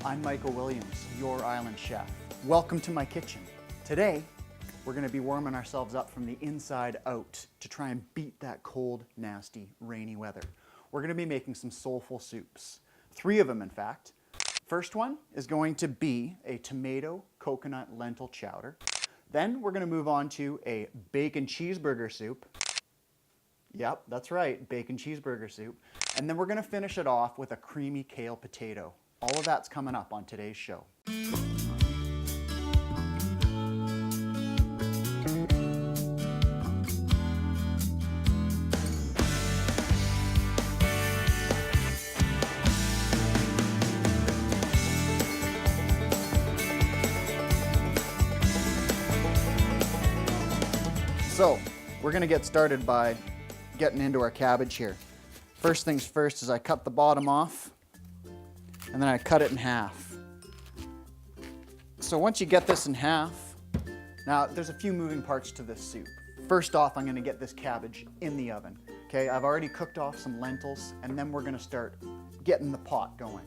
I'm Michael Williams, your island chef. Welcome to my kitchen. Today, we're gonna be warming ourselves up from the inside out to try and beat that cold, nasty, rainy weather. We're gonna be making some soulful soups. 3 of them, in fact. First one is going to be a tomato coconut lentil chowder. Then we're gonna move on to a bacon cheeseburger soup. Yep, that's right, bacon cheeseburger soup. And then we're gonna finish it off with a creamy kale potato. All of that's coming up on today's show. So, we're gonna get started by getting into our cabbage here. First things first is I cut the bottom off, and then I cut it in half. So once you get this in half, now there's a few moving parts to this soup. First off, I'm gonna get this cabbage in the oven. Okay, I've already cooked off some lentils, and then we're gonna start getting the pot going.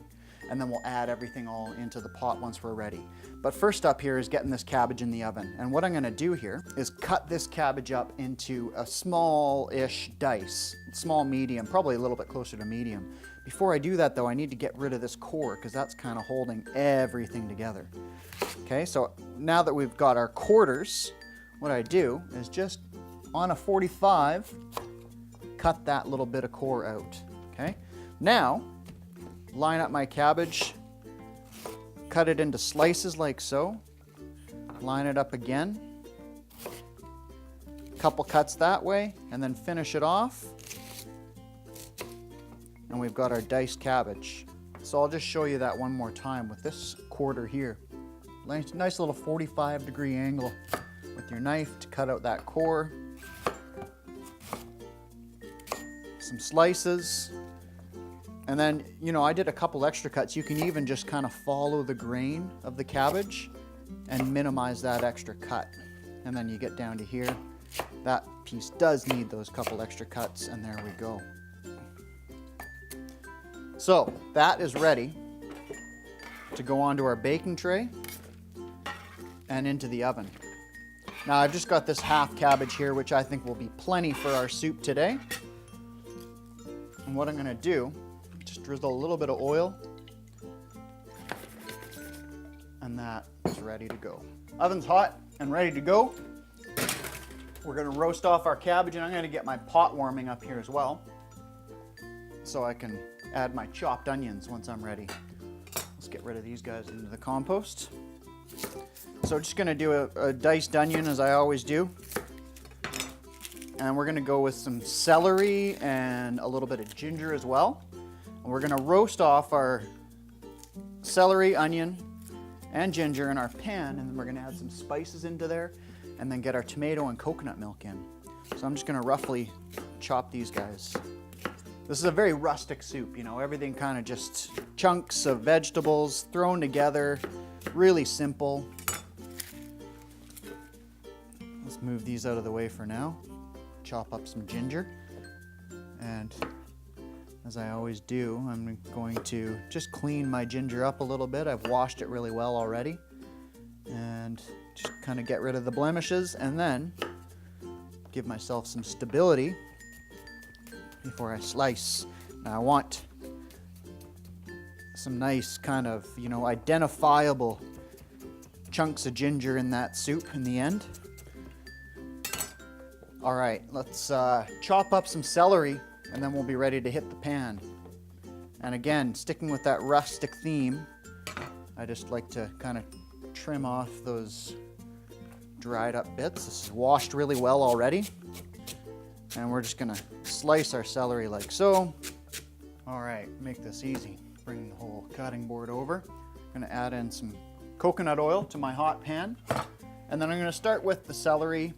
And then we'll add everything all into the pot once we're ready. But first up here is getting this cabbage in the oven. And what I'm gonna do here is cut this cabbage up into a small-ish dice, small medium, probably a little bit closer to medium. Before I do that though, I need to get rid of this core because that's kind of holding everything together. Okay, so now that we've got our quarters, what I do is just on a 45, cut that little bit of core out, okay? Now, line up my cabbage, cut it into slices like so, line it up again, couple cuts that way, and then finish it off. And we've got our diced cabbage. So I'll just show you that one more time with this quarter here. Nice little 45-degree angle with your knife to cut out that core. Some slices. And then, you know, I did a couple extra cuts. You can even just kind of follow the grain of the cabbage and minimize that extra cut. And then you get down to here. That piece does need those couple extra cuts, and there we go. So that is ready to go onto our baking tray and into the oven. Now I've just got this half cabbage here, which I think will be plenty for our soup today. And what I'm gonna do, just drizzle a little bit of oil, and that is ready to go. Oven's hot and ready to go. We're gonna roast off our cabbage, and I'm gonna get my pot warming up here as well, so I can add my chopped onions once I'm ready. Let's get rid of these guys into the compost. So just gonna do a diced onion as I always do. And we're gonna go with some celery and a little bit of ginger as well. And we're gonna roast off our celery, onion, and ginger in our pan, and then we're gonna add some spices into there, and then get our tomato and coconut milk in. So I'm just gonna roughly chop these guys. This is a very rustic soup, you know, everything kind of just chunks of vegetables thrown together, really simple. Let's move these out of the way for now. Chop up some ginger, and as I always do, I'm going to just clean my ginger up a little bit. I've washed it really well already, and just kind of get rid of the blemishes, and then give myself some stability before I slice. Now I want some nice kind of, you know, identifiable chunks of ginger in that soup in the end. All right, let's chop up some celery, and then we'll be ready to hit the pan. And again, sticking with that rustic theme, I just like to kind of trim off those dried up bits. This is washed really well already. And we're just gonna slice our celery like so. All right, make this easy. Bring the whole cutting board over. I'm gonna add in some coconut oil to my hot pan. And then I'm gonna start with the celery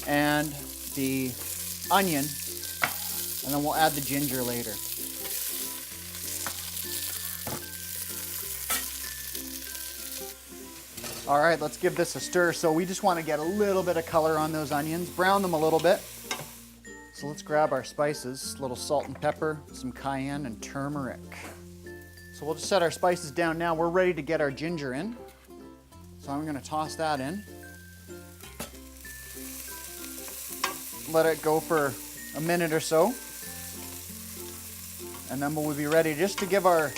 and the onion, and then we'll add the ginger later. All right, let's give this a stir. So we just want to get a little bit of color on those onions, brown them a little bit. So let's grab our spices, a little salt and pepper, some cayenne and turmeric. So we'll just set our spices down now. We're ready to get our ginger in. So I'm gonna toss that in. Let it go for a minute or so. And then we'll be ready just to give our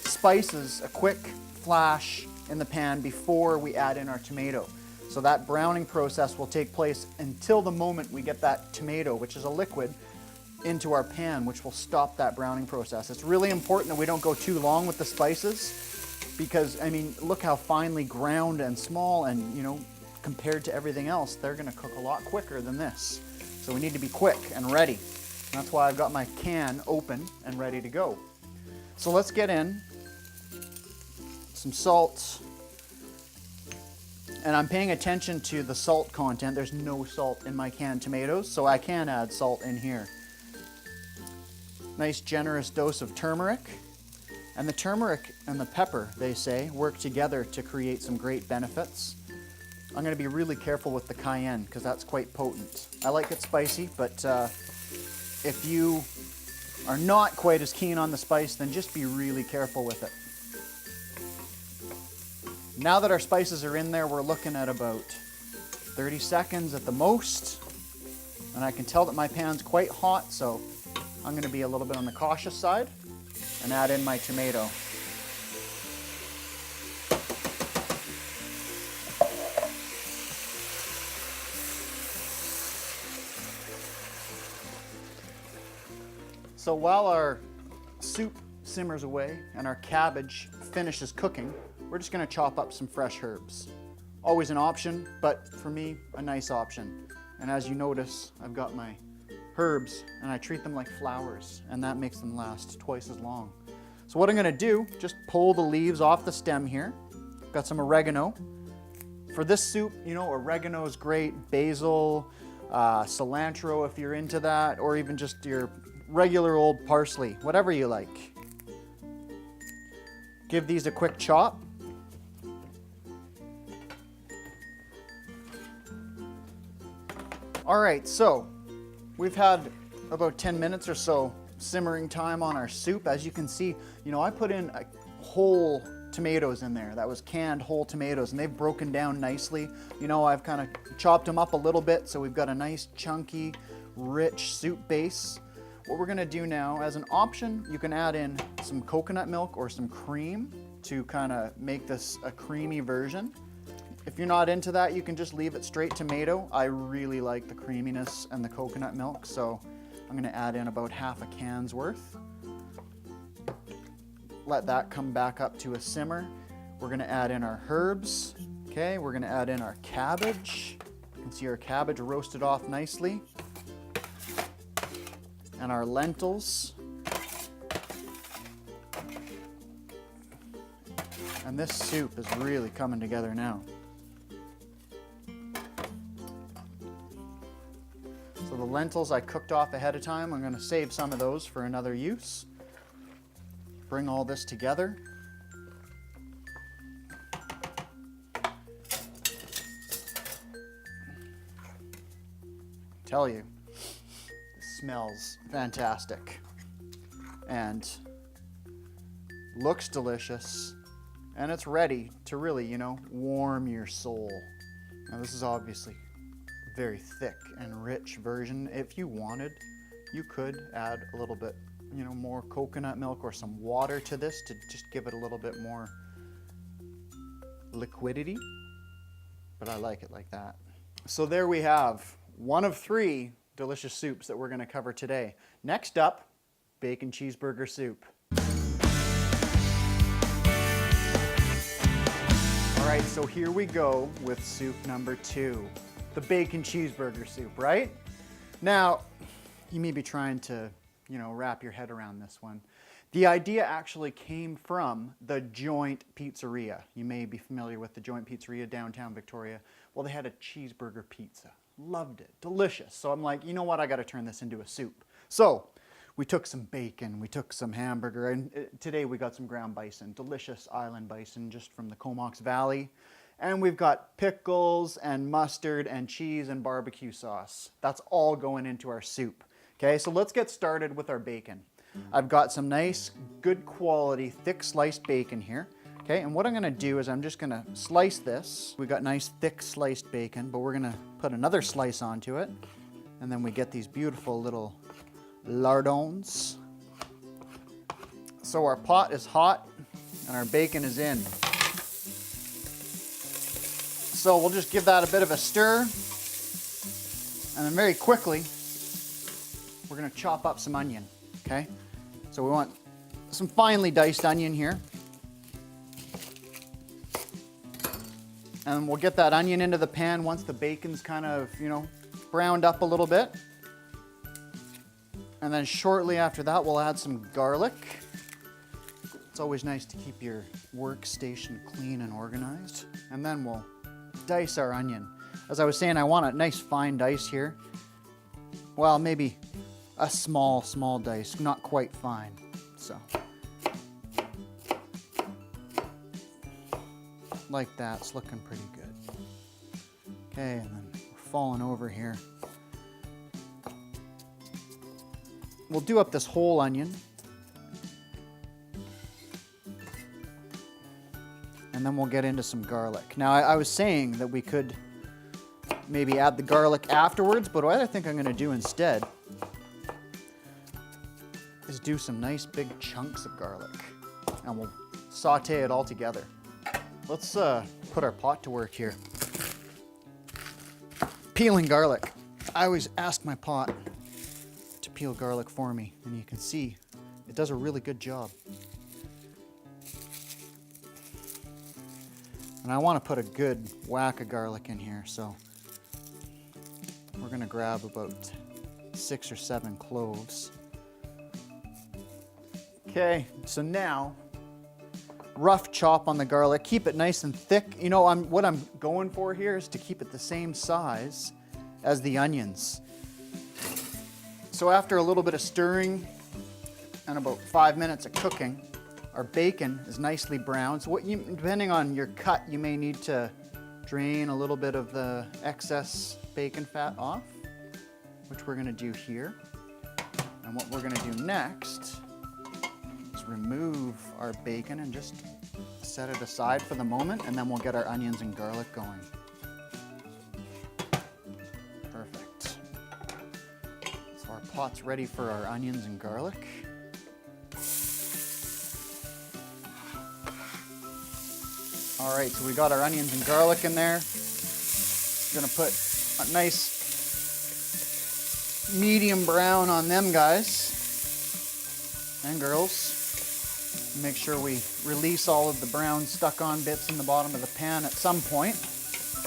spices a quick flash in the pan before we add in our tomato. So that browning process will take place until the moment we get that tomato, which is a liquid, into our pan, which will stop that browning process. It's really important that we don't go too long with the spices because, I mean, look how finely ground and small and, you know, compared to everything else, they're gonna cook a lot quicker than this. So we need to be quick and ready. And that's why I've got my can open and ready to go. So let's get in some salt. And I'm paying attention to the salt content. There's no salt in my canned tomatoes, so I can add salt in here. Nice generous dose of turmeric. And the turmeric and the pepper, they say, work together to create some great benefits. I'm going to be really careful with the cayenne because that's quite potent. I like it spicy, but if you are not quite as keen on the spice, then just be really careful with it. Now that our spices are in there, we're looking at about 30 seconds at the most. And I can tell that my pan's quite hot, so I'm going to be a little bit on the cautious side and add in my tomato. So while our soup simmers away and our cabbage finishes cooking, we're just going to chop up some fresh herbs. Always an option, but for me, a nice option. And as you notice, I've got my herbs and I treat them like flowers, and that makes them last twice as long. So what I'm going to do, just pull the leaves off the stem here. Got some oregano. For this soup, you know, oregano is great. Basil, cilantro if you're into that, or even just your regular old parsley, whatever you like. Give these a quick chop. All right, so we've had about 10 minutes or so simmering time on our soup. As you can see, you know, I put in whole tomatoes in there. That was canned whole tomatoes, and they've broken down nicely. You know, I've kind of chopped them up a little bit, so we've got a nice chunky, rich soup base. What we're gonna do now, as an option, you can add in some coconut milk or some cream to kind of make this a creamy version. If you're not into that, you can just leave it straight tomato. I really like the creaminess and the coconut milk, so I'm gonna add in about half a can's worth. Let that come back up to a simmer. We're gonna add in our herbs. Okay, we're gonna add in our cabbage. You can see our cabbage roasted off nicely. And our lentils. And this soup is really coming together now. So the lentils I cooked off ahead of time, I'm going to save some of those for another use. Bring all this together. Tell you, smells fantastic and looks delicious, and it's ready to really, you know, warm your soul. Now this is obviously a very thick and rich version. If you wanted, you could add a little bit, you know, more coconut milk or some water to this to just give it a little bit more liquidity, but I like it like that. So there we have one of 3 delicious soups that we're going to cover today. Next up, bacon cheeseburger soup. All right, so here we go with soup number 2, the bacon cheeseburger soup, right? Now, you may be trying to, you know, wrap your head around this one. The idea actually came from the Joint Pizzeria. You may be familiar with the Joint Pizzeria downtown Victoria. Well, they had a cheeseburger pizza. Loved it, delicious. So I'm like, you know what, I gotta turn this into a soup. So we took some bacon, we took some hamburger, and today we got some ground bison, delicious island bison just from the Comox Valley. And we've got pickles and mustard and cheese and barbecue sauce. That's all going into our soup. Okay, so let's get started with our bacon. I've got some nice, good quality, thick sliced bacon here. Okay, and what I'm gonna do is I'm just gonna slice this. We got nice, thick sliced bacon, but we're gonna put another slice onto it. And then we get these beautiful little lardons. So our pot is hot and our bacon is in. So we'll just give that a bit of a stir. And then very quickly, we're gonna chop up some onion, okay? So we want some finely diced onion here. And we'll get that onion into the pan once the bacon's kind of, browned up a little bit. And then shortly after that, we'll add some garlic. It's always nice to keep your workstation clean and organized. And then we'll dice our onion. As I was saying, I want a nice fine dice here. Well, maybe a small dice, not quite fine. So, like that, it's looking pretty good. Okay, and then we're falling over here. We'll do up this whole onion. And then we'll get into some garlic. Now, I was saying that we could maybe add the garlic afterwards, but what I think I'm gonna do instead is do some nice big chunks of garlic. And we'll saute it all together. Let's put our pot to work here. Peeling garlic. I always ask my pot to peel garlic for me, and you can see it does a really good job. And I want to put a good whack of garlic in here, so we're going to grab about 6 or 7 cloves. Okay, so now, rough chop on the garlic. Keep it nice and thick. What I'm going for here is to keep it the same size as the onions. So after a little bit of stirring and about 5 minutes of cooking, our bacon is nicely browned. So depending on your cut, you may need to drain a little bit of the excess bacon fat off, which we're gonna do here. And what we're gonna do next is remove our bacon and just set it aside for the moment, and then we'll get our onions and garlic going. Perfect. So our pot's ready for our onions and garlic. All right, so we got our onions and garlic in there. We're gonna put a nice medium brown on them guys and girls. Make sure we release all of the brown stuck on bits in the bottom of the pan at some point.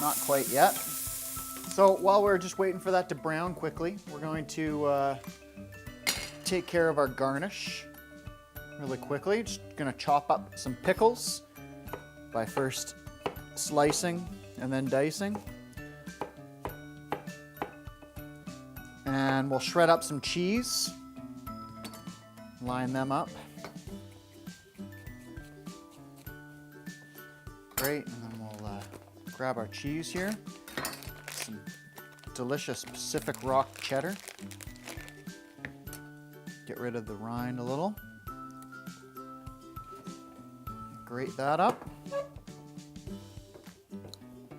Not quite yet. So while we're just waiting for that to brown quickly, we're going to take care of our garnish really quickly. Just gonna chop up some pickles by first slicing and then dicing. And we'll shred up some cheese, line them up. Great, and then we'll grab our cheese here. Some delicious Pacific Rock cheddar. Get rid of the rind a little. Grate that up.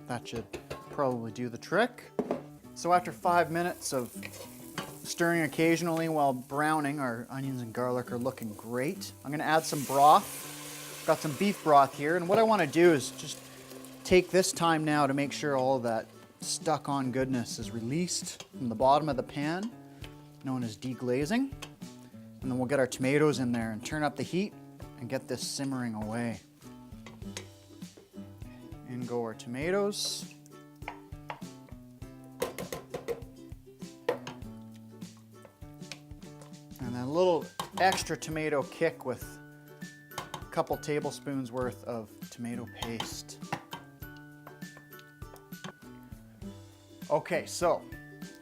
That should probably do the trick. So after 5 minutes of stirring occasionally while browning, our onions and garlic are looking great. I'm gonna add some broth. Got some beef broth here, and what I wanna do is just take this time now to make sure all of that stuck on goodness is released from the bottom of the pan, known as deglazing. And then we'll get our tomatoes in there and turn up the heat and get this simmering away. In go our tomatoes. And then a little extra tomato kick with a couple tablespoons worth of tomato paste. Okay, so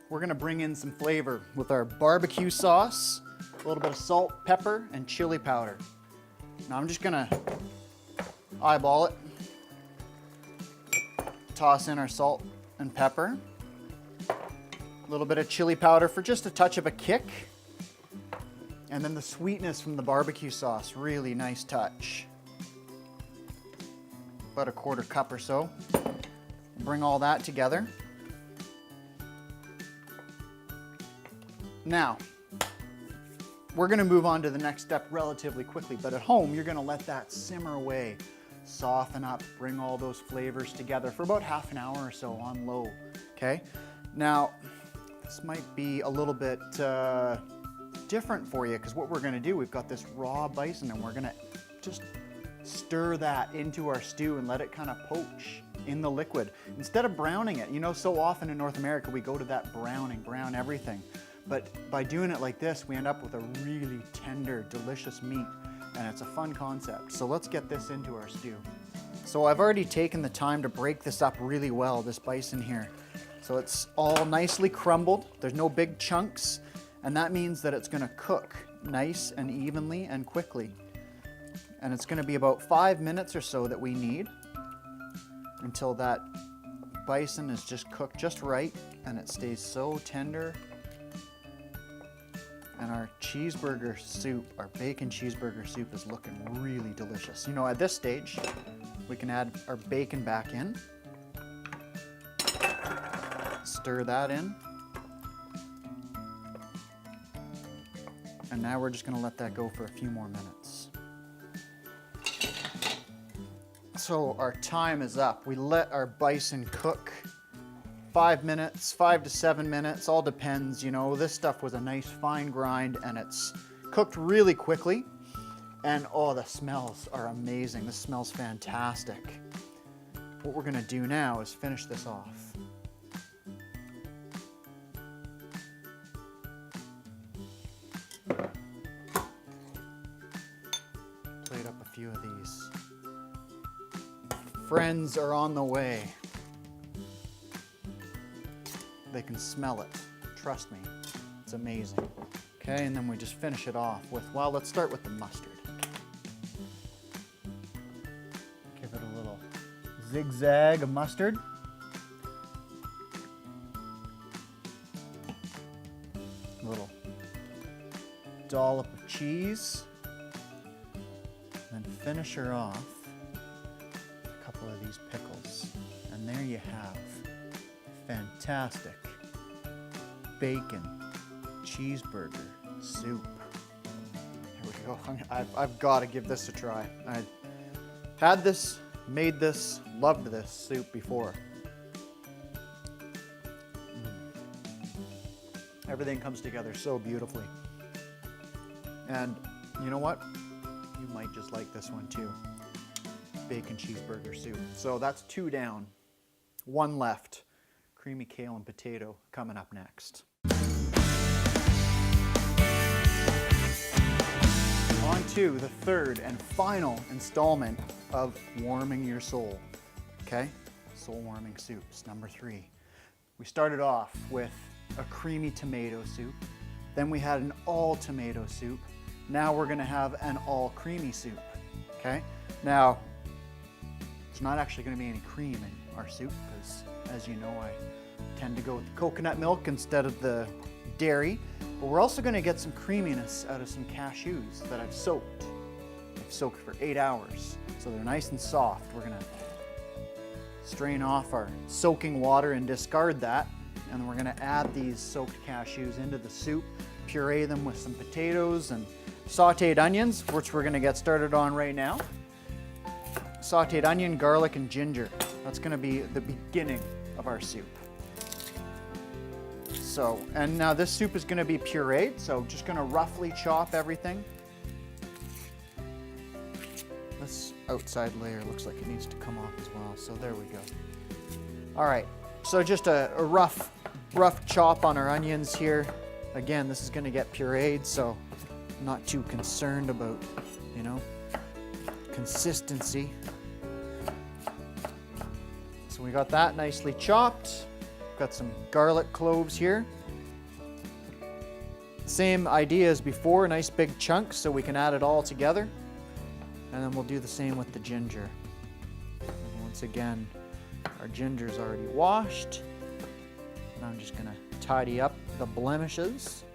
we're gonna bring in some flavor with our barbecue sauce, a little bit of salt, pepper, and chili powder. Now I'm just gonna eyeball it. Toss in our salt and pepper. A little bit of chili powder for just a touch of a kick. And then the sweetness from the barbecue sauce, really nice touch. About a 1/4 cup or so. Bring all that together. Now, we're gonna move on to the next step relatively quickly, but at home, you're gonna let that simmer away, soften up, bring all those flavors together for about half an hour or so on low, okay? Now, this might be a little bit different for you, because what we're gonna do, we've got this raw bison and we're gonna just stir that into our stew and let it kind of poach in the liquid. Instead of browning it, you know, so often in North America, we go to that browning, brown everything. But by doing it like this, we end up with a really tender, delicious meat, and it's a fun concept. So let's get this into our stew. So I've already taken the time to break this up really well, this bison here. So it's all nicely crumbled. There's no big chunks, and that means that it's gonna cook nice and evenly and quickly. And it's gonna be about 5 minutes or so that we need until that bison is just cooked just right and it stays so tender. And our cheeseburger soup, our bacon cheeseburger soup is looking really delicious. You know, at this stage, we can add our bacon back in. Stir that in. And now we're just gonna let that go for a few more minutes. So our time is up. We let our bison cook 5 minutes, 5 to 7 minutes, all depends, you know. This stuff was a nice fine grind and it's cooked really quickly. And oh, the smells are amazing. This smells fantastic. What we're gonna do now is finish this off. Plate up a few of these. Friends are on the way. They can smell it. Trust me, it's amazing. Okay, and then we just finish it off with, well, let's start with the mustard. Give it a little zigzag of mustard. A little dollop of cheese. And then finish her off with a couple of these pickles. And there you have fantastic bacon cheeseburger soup. Here we go. I've got to give this a try. I had this, made this, loved this soup before. Everything comes together so beautifully. And you know what? You might just like this one too. Bacon cheeseburger soup. So that's 2 down, 1 left. Creamy kale and potato coming up next. On to the 3rd and final installment of Warming Your Soul. Okay? Soul warming soups, number 3. We started off with a creamy tomato soup. Then we had an all tomato soup. Now we're gonna have an all creamy soup. Okay? Now, there's not actually gonna be any cream in our soup because, as you know, I tend to go with the coconut milk instead of the dairy. But we're also gonna get some creaminess out of some cashews that I've soaked. I've soaked for 8 hours. So they're nice and soft. We're gonna strain off our soaking water and discard that. And then we're gonna add these soaked cashews into the soup, puree them with some potatoes and sauteed onions, which we're gonna get started on right now. Sauteed onion, garlic, and ginger. That's gonna be the beginning of our soup. So, and now this soup is gonna be pureed, so just gonna roughly chop everything. This outside layer looks like it needs to come off as well, so there we go. All right, so just a rough chop on our onions here. Again, this is gonna get pureed, so I'm not too concerned about, you know, consistency. So we got that nicely chopped. Got some garlic cloves here. Same idea as before, nice big chunks so we can add it all together. And then we'll do the same with the ginger. And once again, our ginger's already washed. And I'm just gonna tidy up the blemishes.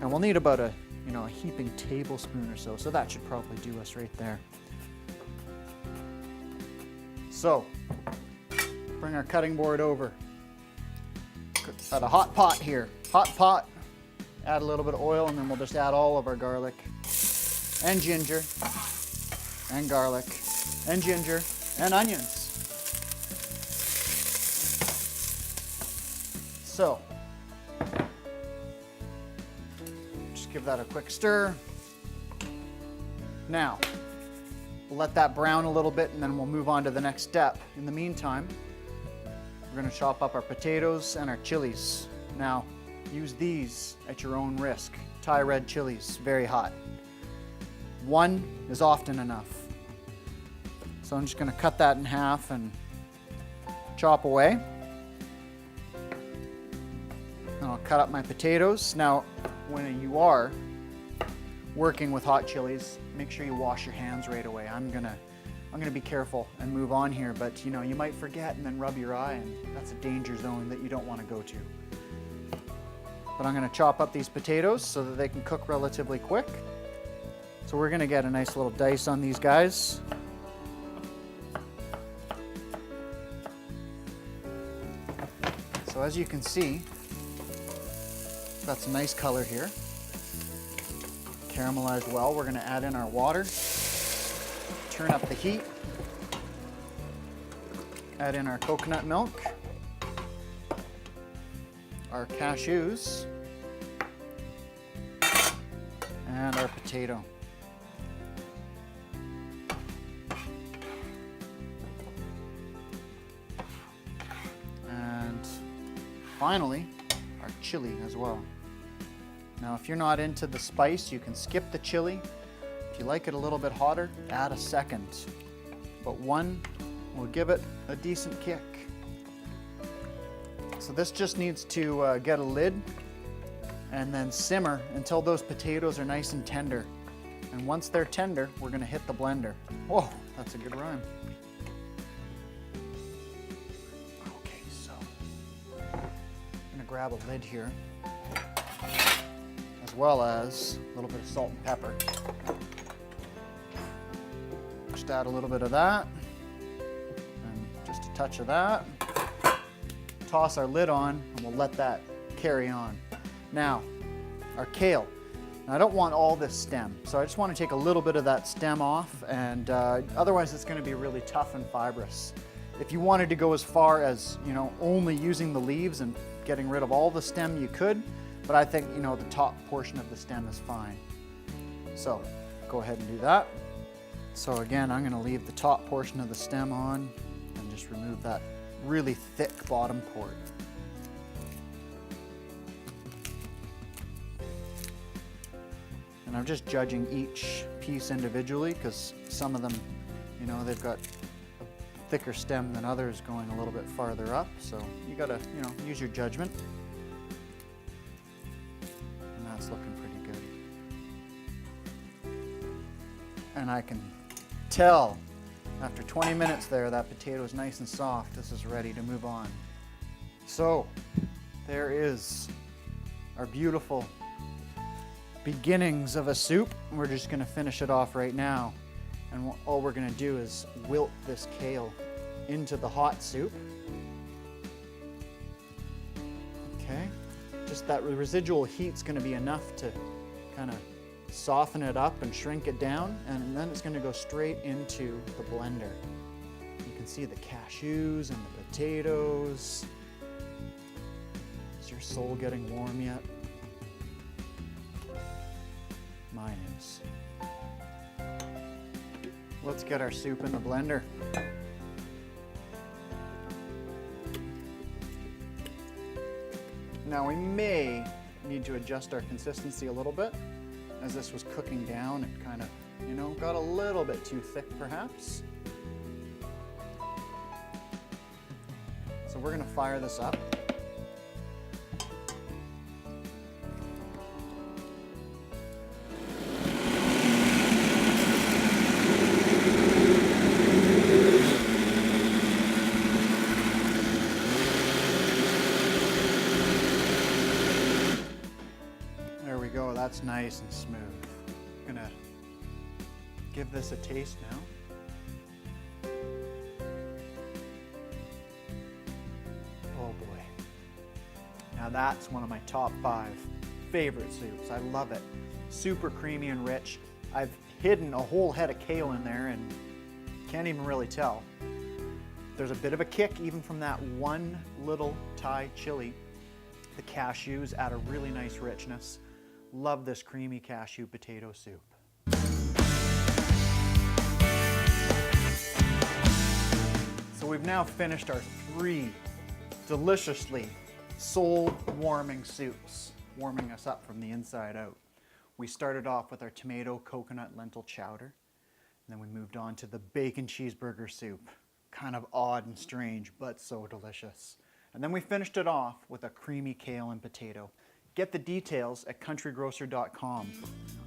And we'll need about a heaping tablespoon or so. So that should probably do us right there. So, bring our cutting board over. Got a hot pot here. Hot pot. Add a little bit of oil, and then we'll just add all of our garlic and ginger and garlic and ginger and onions. So, just give that a quick stir. Now, we'll let that brown a little bit, and then we'll move on to the next step. In the meantime, we're going to chop up our potatoes and our chilies. Now, use these at your own risk. Thai red chilies, very hot. One is often enough. So I'm just going to cut that in half and chop away. And I'll cut up my potatoes. Now, when you are working with hot chilies, make sure you wash your hands right away. I'm gonna be careful and move on here, but you might forget and then rub your eye, and that's a danger zone that you don't want to go to. But I'm gonna chop up these potatoes so that they can cook relatively quick. So we're gonna get a nice little dice on these guys. So as you can see, that's a nice color here. Caramelized well. We're gonna add in our water. Turn up the heat. Add in our coconut milk, our cashews, and our potato. And finally, our chili as well. Now, if you're not into the spice, you can skip the chili. If you like it a little bit hotter, add a second. But one will give it a decent kick. So this just needs to get a lid and then simmer until those potatoes are nice and tender. And once they're tender, we're gonna hit the blender. Whoa, that's a good rhyme. Okay, so I'm gonna grab a lid here, as well as a little bit of salt and pepper. Just add a little bit of that, and just a touch of that. Toss our lid on, and we'll let that carry on. Now, our kale. Now, I don't want all this stem, so I just want to take a little bit of that stem off, and otherwise it's going to be really tough and fibrous. If you wanted to go as far as, only using the leaves and getting rid of all the stem, you could, but I think, the top portion of the stem is fine. So, go ahead and do that. So again, I'm going to leave the top portion of the stem on and just remove that really thick bottom part. And I'm just judging each piece individually because some of them, they've got a thicker stem than others going a little bit farther up. So you gotta, use your judgment. And that's looking pretty good. And I can tell after 20 minutes there, that potato is nice and soft. This is ready to move on. So there is our beautiful beginnings of a soup. We're just gonna finish it off right now. And all we're gonna do is wilt this kale into the hot soup. Okay, just that residual heat's gonna be enough to kind of soften it up and shrink it down, and then it's going to go straight into the blender. You can see the cashews and the potatoes. Is your soul getting warm yet? Mine is. Let's get our soup in the blender. Now we may need to adjust our consistency a little bit. As this was cooking down, it kind of, got a little bit too thick perhaps. So we're gonna fire this up. that's nice and smooth. I'm gonna give this a taste now. Oh boy. Now that's one of my top 5 favorite soups. I love it. Super creamy and rich. I've hidden a whole head of kale in there and can't even really tell. There's a bit of a kick even from that one little Thai chili. The cashews add a really nice richness. Love this creamy cashew potato soup. So we've now finished our 3 deliciously soul-warming soups, warming us up from the inside out. We started off with our tomato coconut lentil chowder, and then we moved on to the bacon cheeseburger soup. Kind of odd and strange, but so delicious. And then we finished it off with a creamy kale and potato. Get the details at countrygrocer.com.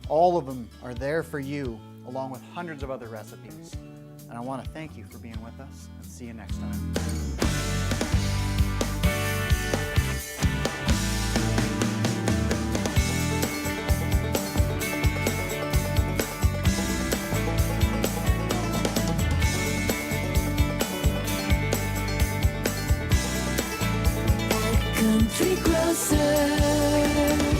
All of them are there for you, along with hundreds of other recipes. And I want to thank you for being with us, and see you next time. Country Grocer.